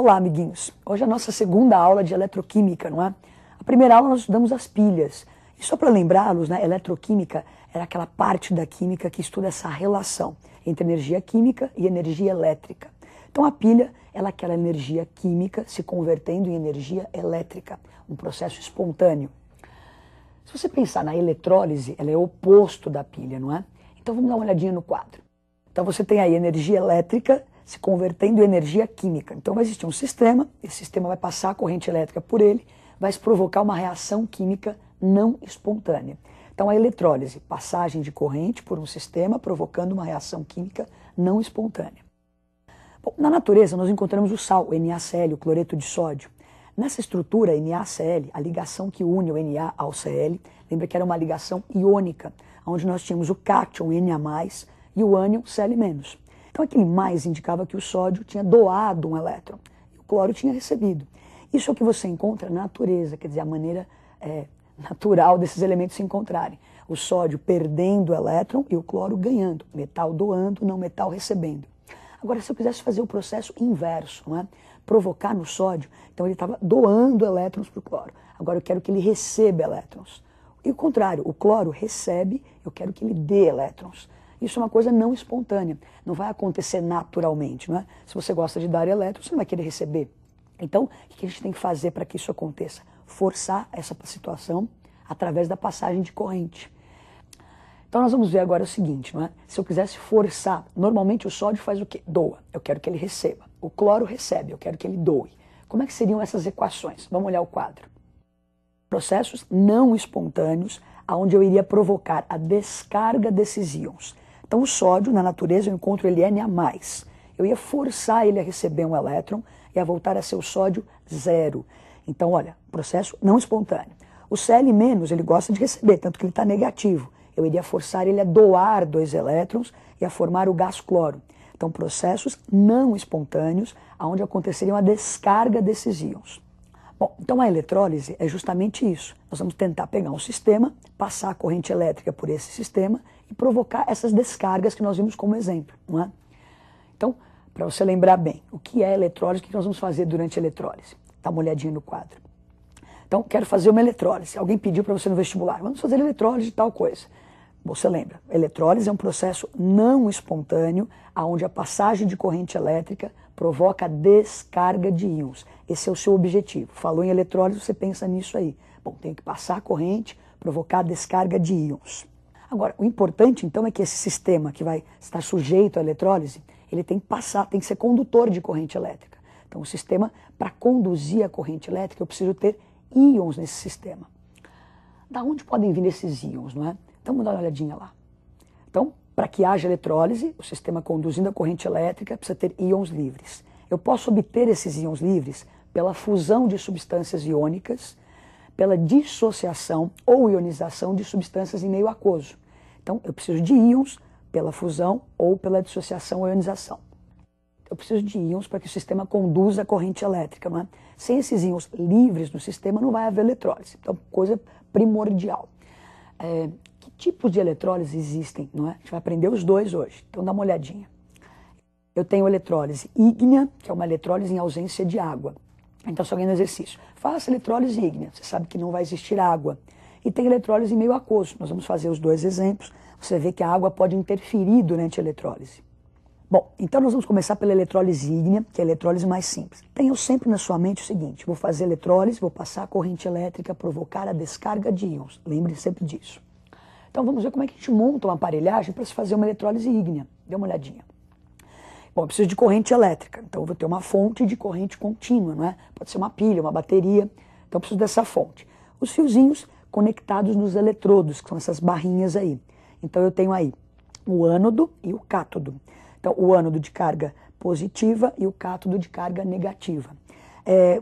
Olá, amiguinhos! Hoje é a nossa segunda aula de eletroquímica, não é? A primeira aula nós estudamos as pilhas. E só para lembrá-los, né, eletroquímica era aquela parte da química que estuda essa relação entre energia química e energia elétrica. Então a pilha ela é aquela energia química se convertendo em energia elétrica, um processo espontâneo. Se você pensar na eletrólise, ela é o oposto da pilha, não é? Então vamos dar uma olhadinha no quadro. Então você tem aí energia elétrica se convertendo em energia química. Então vai existir um sistema, esse sistema vai passar a corrente elétrica por ele, vai se provocar uma reação química não espontânea. Então a eletrólise, passagem de corrente por um sistema provocando uma reação química não espontânea. Bom, na natureza nós encontramos o sal, o NaCl, o cloreto de sódio. Nessa estrutura NaCl, a ligação que une o Na ao Cl, lembra que era uma ligação iônica, onde nós tínhamos o cátion Na+, e o ânion Cl-. Então aquele mais indicava que o sódio tinha doado um elétron e o cloro tinha recebido. Isso é o que você encontra na natureza, quer dizer, a maneira natural desses elementos se encontrarem. O sódio perdendo o elétron e o cloro ganhando, metal doando, não metal recebendo. Agora, se eu quisesse fazer o processo inverso, não é? Provocar no sódio, então ele estava doando elétrons para o cloro. Agora eu quero que ele receba elétrons. E o contrário, o cloro recebe, eu quero que ele dê elétrons. Isso é uma coisa não espontânea, não vai acontecer naturalmente, não é? Se você gosta de dar elétrons, você não vai querer receber. Então, o que a gente tem que fazer para que isso aconteça? Forçar essa situação através da passagem de corrente. Então nós vamos ver agora o seguinte, não é? Se eu quisesse forçar, normalmente o sódio faz o quê? Doa, eu quero que ele receba. O cloro recebe, eu quero que ele doe. Como é que seriam essas equações? Vamos olhar o quadro. Processos não espontâneos, onde eu iria provocar a descarga desses íons. Então o sódio, na natureza, eu encontro ele Na+. Eu ia forçar ele a receber um elétron e a voltar a ser o sódio zero. Então, olha, processo não espontâneo. O Cl-, ele gosta de receber, tanto que ele está negativo. Eu iria forçar ele a doar 2 elétrons e a formar o gás cloro. Então, processos não espontâneos, onde aconteceria uma descarga desses íons. Bom, então a eletrólise é justamente isso. Nós vamos tentar pegar um sistema, passar a corrente elétrica por esse sistema e provocar essas descargas que nós vimos como exemplo, não é? Então, para você lembrar bem, o que é eletrólise, o que nós vamos fazer durante a eletrólise? Dá uma olhadinha no quadro. Então, quero fazer uma eletrólise. Alguém pediu para você no vestibular, vamos fazer eletrólise de tal coisa. Você lembra, eletrólise é um processo não espontâneo, onde a passagem de corrente elétrica provoca a descarga de íons. Esse é o seu objetivo. Falou em eletrólise, você pensa nisso aí. Bom, tem que passar a corrente, provocar a descarga de íons. Agora, o importante então é que esse sistema que vai estar sujeito à eletrólise, ele tem que passar, tem que ser condutor de corrente elétrica. Então o sistema, para conduzir a corrente elétrica, eu preciso ter íons nesse sistema. Da onde podem vir esses íons, não é? Então vamos dar uma olhadinha lá. Então, para que haja eletrólise, o sistema conduzindo a corrente elétrica precisa ter íons livres. Eu posso obter esses íons livres pela fusão de substâncias iônicas, pela dissociação ou ionização de substâncias em meio aquoso. Então, eu preciso de íons pela fusão ou pela dissociação ou ionização. Eu preciso de íons para que o sistema conduza a corrente elétrica, não é? Sem esses íons livres no sistema, não vai haver eletrólise. Então, coisa primordial. Que tipos de eletrólise existem, não é? A gente vai aprender os dois hoje, então dá uma olhadinha. Eu tenho eletrólise ígnea, que é uma eletrólise em ausência de água. Então, se alguém no exercício, faça eletrólise ígnea, você sabe que não vai existir água. E tem eletrólise em meio aquoso, nós vamos fazer os dois exemplos, você vê que a água pode interferir durante a eletrólise. Bom, então nós vamos começar pela eletrólise ígnea, que é a eletrólise mais simples. Tenha sempre na sua mente o seguinte, vou fazer eletrólise, vou passar a corrente elétrica, provocar a descarga de íons, lembre sempre disso. Então vamos ver como é que a gente monta uma aparelhagem para se fazer uma eletrólise ígnea. Dê uma olhadinha. Bom, eu preciso de corrente elétrica, então eu vou ter uma fonte de corrente contínua, não é? Pode ser uma pilha, uma bateria, então eu preciso dessa fonte. Os fiozinhos conectados nos eletrodos, que são essas barrinhas aí. Então eu tenho aí o ânodo e o cátodo. Então o ânodo de carga positiva e o cátodo de carga negativa.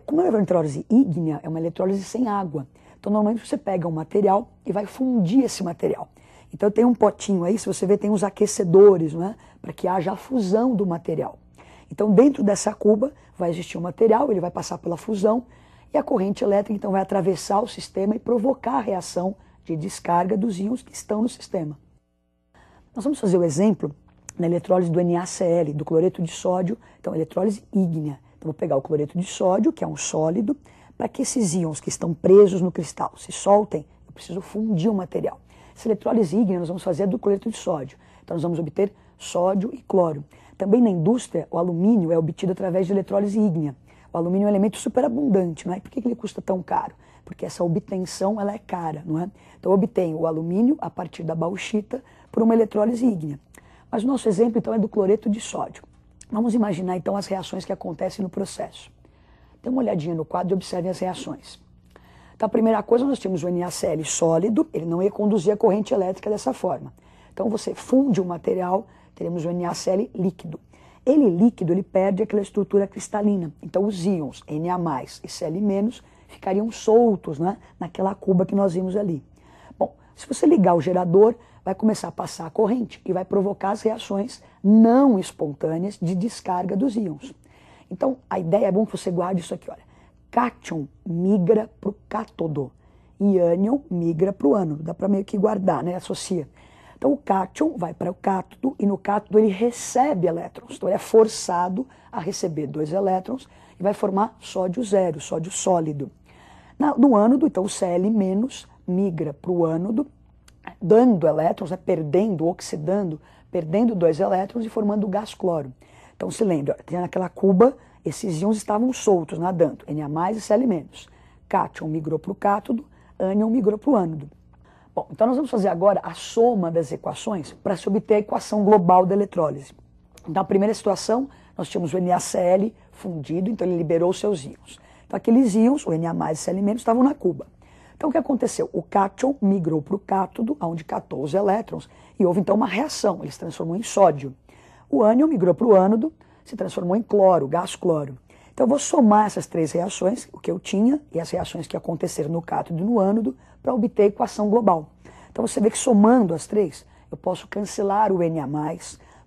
Como é uma eletrólise ígnea, é uma eletrólise sem água. Então, normalmente você pega um material e vai fundir esse material. Então, eu tenho um potinho aí, se você ver, tem uns aquecedores, não é? Para que haja a fusão do material. Então, dentro dessa cuba vai existir um material, ele vai passar pela fusão e a corrente elétrica, então, vai atravessar o sistema e provocar a reação de descarga dos íons que estão no sistema. Nós vamos fazer o exemplo na eletrólise do NaCl, do cloreto de sódio, então, eletrólise ígnea. Então, vou pegar o cloreto de sódio, que é um sólido, para que esses íons que estão presos no cristal se soltem, eu preciso fundir o material. Essa eletrólise ígnea nós vamos fazer do cloreto de sódio. Então, nós vamos obter sódio e cloro. Também na indústria, o alumínio é obtido através de eletrólise ígnea. O alumínio é um elemento superabundante, não é? Por que ele custa tão caro? Porque essa obtenção ela é cara, não é? Então eu obtenho o alumínio a partir da bauxita por uma eletrólise ígnea. Mas o nosso exemplo então é do cloreto de sódio. Vamos imaginar então as reações que acontecem no processo. Dê uma olhadinha no quadro e observem as reações. Então a primeira coisa, nós temos o NaCl sólido, ele não ia conduzir a corrente elétrica dessa forma. Então você funde o material, teremos o NaCl líquido. Ele líquido, ele perde aquela estrutura cristalina. Então os íons Na+, e Cl- ficariam soltos, né, naquela cuba que nós vimos ali. Bom, se você ligar o gerador, vai começar a passar a corrente e vai provocar as reações não espontâneas de descarga dos íons. Então, a ideia é bom que você guarde isso aqui, olha. Cátion migra para o cátodo e ânion migra para o ânodo. Dá para meio que guardar, né, associa. Então, o cátion vai para o cátodo e no cátodo ele recebe elétrons. Então, ele é forçado a receber 2 elétrons e vai formar sódio zero, sódio sólido. No ânodo, então, o Cl- migra para o ânodo, dando elétrons, né, perdendo, oxidando, perdendo 2 elétrons e formando o gás cloro. Então, se lembra, tem naquela cuba, esses íons estavam soltos, nadando, Na+, e Cl-. Cátion migrou para o cátodo, ânion migrou para o ânodo. Bom, então nós vamos fazer agora a soma das equações para se obter a equação global da eletrólise. Então, a primeira situação, nós tínhamos o NaCl fundido, então ele liberou seus íons. Então, aqueles íons, o Na+, e Cl- estavam na cuba. Então, o que aconteceu? O cátion migrou para o cátodo, onde catou os elétrons, e houve então uma reação, ele se transformou em sódio. O ânion migrou para o ânodo, se transformou em cloro, gás cloro. Então, eu vou somar essas 3 reações, o que eu tinha, e as reações que aconteceram no cátodo e no ânodo, para obter a equação global. Então, você vê que somando as 3, eu posso cancelar o Na+,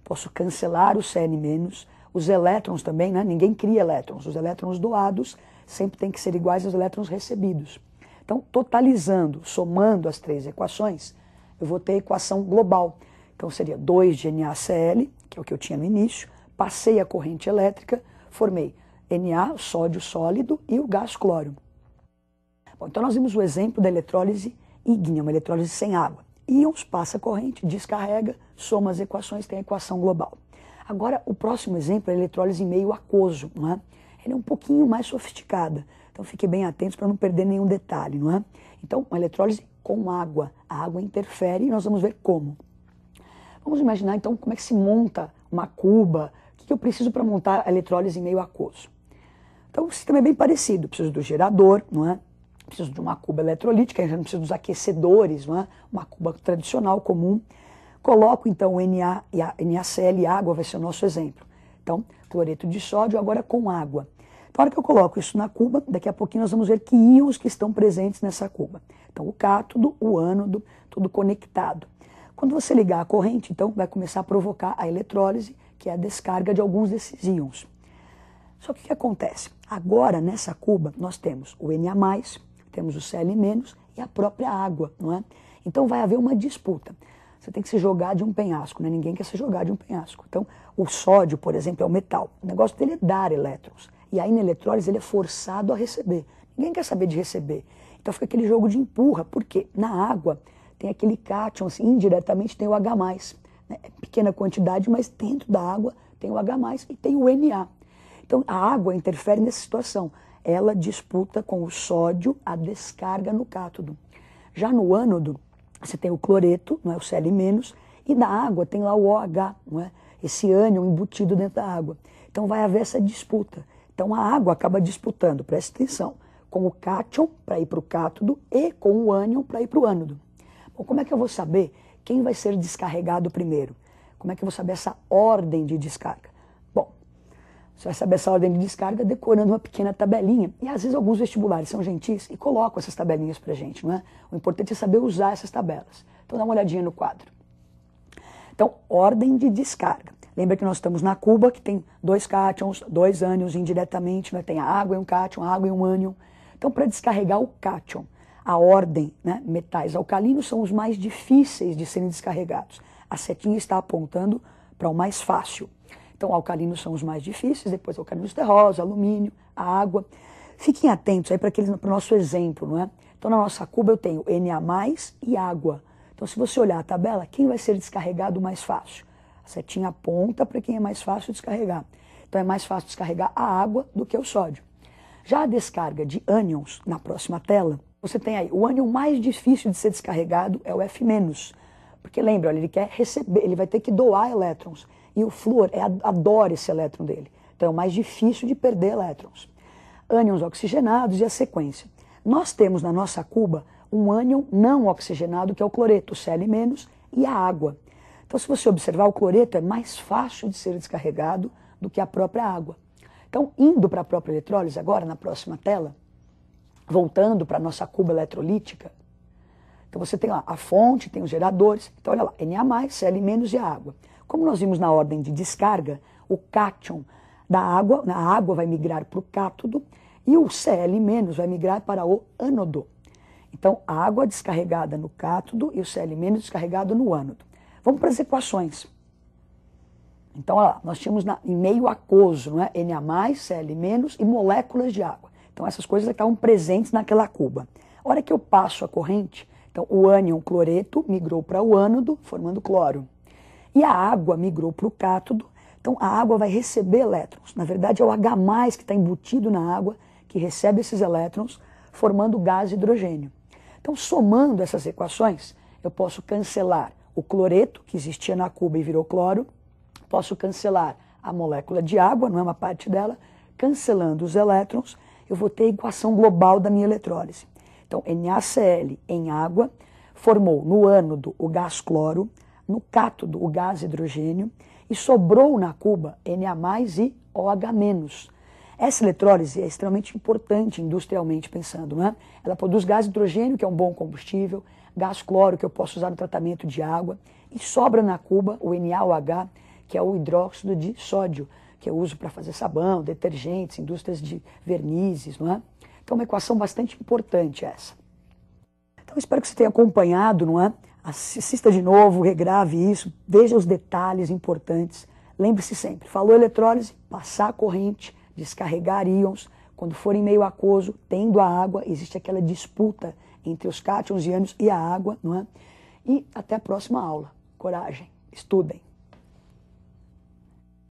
posso cancelar o Cl-, os elétrons também, né? Ninguém cria elétrons. Os elétrons doados sempre têm que ser iguais aos elétrons recebidos. Então, totalizando, somando as 3 equações, eu vou ter a equação global. Então, seria 2 de NaCl, que é o que eu tinha no início, passei a corrente elétrica, formei Na, sódio sólido, e o gás cloro. Bom, então, nós vimos o exemplo da eletrólise ígnea, uma eletrólise sem água. Íons, passa a corrente, descarrega, soma as equações, tem a equação global. Agora, o próximo exemplo é a eletrólise em meio aquoso, não é? Ela é um pouquinho mais sofisticada, então fiquem bem atentos para não perder nenhum detalhe, não é? Então, uma eletrólise com água. A água interfere e nós vamos ver como. Vamos imaginar, então, como é que se monta uma cuba, o que eu preciso para montar a eletrólise em meio aquoso. Então, o sistema é bem parecido, preciso do gerador, não é? Preciso de uma cuba eletrolítica, a gente não precisa dos aquecedores, não é? Uma cuba tradicional, comum. Coloco então o Na e a NaCl e água, vai ser o nosso exemplo. Então, cloreto de sódio agora com água. Então, na hora que eu coloco isso na cuba, daqui a pouquinho nós vamos ver que íons que estão presentes nessa cuba. Então, o cátodo, o ânodo, tudo conectado. Quando você ligar a corrente, então, vai começar a provocar a eletrólise, que é a descarga de alguns desses íons. Só que o que acontece? Agora, nessa cuba, nós temos o Na+, temos o Cl- e a própria água, não é? Então vai haver uma disputa. Você tem que se jogar de um penhasco, né? Ninguém quer se jogar de um penhasco. Então, o sódio, por exemplo, é o metal. O negócio dele é dar elétrons. E aí, na eletrólise, ele é forçado a receber. Ninguém quer saber de receber. Então, fica aquele jogo de empurra. Por quê? Na água, tem aquele cátion, assim, indiretamente tem o H+. Né? É pequena quantidade, mas dentro da água tem o H+, e tem o Na. Então, a água interfere nessa situação. Ela disputa com o sódio a descarga no cátodo. Já no ânodo, você tem o cloreto, não é, o Cl-, e na água tem lá o OH, não é, esse ânion embutido dentro da água. Então vai haver essa disputa. Então a água acaba disputando, presta atenção, com o cátion para ir para o cátodo e com o ânion para ir para o ânodo. Bom, como é que eu vou saber quem vai ser descarregado primeiro? Como é que eu vou saber essa ordem de descarga? Você vai saber essa ordem de descarga decorando uma pequena tabelinha. E às vezes alguns vestibulares são gentis e colocam essas tabelinhas pra gente, não é? O importante é saber usar essas tabelas. Então dá uma olhadinha no quadro. Então, ordem de descarga. Lembra que nós estamos na cuba, que tem 2 cátions, 2 ânions indiretamente, né? Tem a água e um cátion, a água e um ânion. Então, para descarregar o cátion, a ordem, né? Metais alcalinos são os mais difíceis de serem descarregados. A setinha está apontando para o mais fácil. Então, alcalinos são os mais difíceis, depois alcalinos terrosos, alumínio, a água. Fiquem atentos aí para o nosso exemplo, não é? Então, na nossa cuba eu tenho Na+, e água. Então, se você olhar a tabela, quem vai ser descarregado mais fácil? A setinha aponta para quem é mais fácil descarregar. Então, é mais fácil descarregar a água do que o sódio. Já a descarga de ânions, na próxima tela, você tem aí, o ânion mais difícil de ser descarregado é o F-, porque lembra, olha, ele quer receber, ele vai ter que doar elétrons, e o flúor adora esse elétron dele, então é o mais difícil de perder elétrons. Ânions oxigenados e a sequência. Nós temos na nossa cuba um ânion não oxigenado, que é o cloreto, o Cl-, e a água. Então, se você observar, o cloreto é mais fácil de ser descarregado do que a própria água. Então, indo para a própria eletrólise agora, na próxima tela, voltando para a nossa cuba eletrolítica, então você tem lá a fonte, tem os geradores, então olha lá, Na+, Cl- e a água. Como nós vimos na ordem de descarga, o cátion da água, a água vai migrar para o cátodo e o Cl- vai migrar para o ânodo. Então, a água descarregada no cátodo e o Cl- descarregado no ânodo. Vamos para as equações. Então, olha lá, nós tínhamos em meio aquoso, não é? Na+, Cl- e moléculas de água. Então, essas coisas estavam presentes naquela cuba. A hora que eu passo a corrente, então o ânion cloreto migrou para o ânodo, formando cloro. E a água migrou para o cátodo, então a água vai receber elétrons. Na verdade, é o H+, que está embutido na água, que recebe esses elétrons, formando gás hidrogênio. Então, somando essas equações, eu posso cancelar o cloreto, que existia na cuba e virou cloro, posso cancelar a molécula de água, não é uma parte dela, cancelando os elétrons, eu vou ter a equação global da minha eletrólise. Então, NaCl em água formou no ânodo o gás cloro, no cátodo o gás hidrogênio e sobrou na cuba Na+ e OH-. Essa eletrólise é extremamente importante industrialmente pensando, não é? Ela produz gás hidrogênio, que é um bom combustível, gás cloro, que eu posso usar no tratamento de água, e sobra na cuba o NaOH, que é o hidróxido de sódio, que eu uso para fazer sabão, detergentes, indústrias de vernizes, não é? Então, é uma equação bastante importante essa. Então, espero que você tenha acompanhado, não é? Assista de novo, regrave isso, veja os detalhes importantes. Lembre-se sempre, falou eletrólise, passar a corrente, descarregar íons. Quando for em meio aquoso, tendo a água, existe aquela disputa entre os cátions e ânions e a água, não é? E até a próxima aula. Coragem, estudem.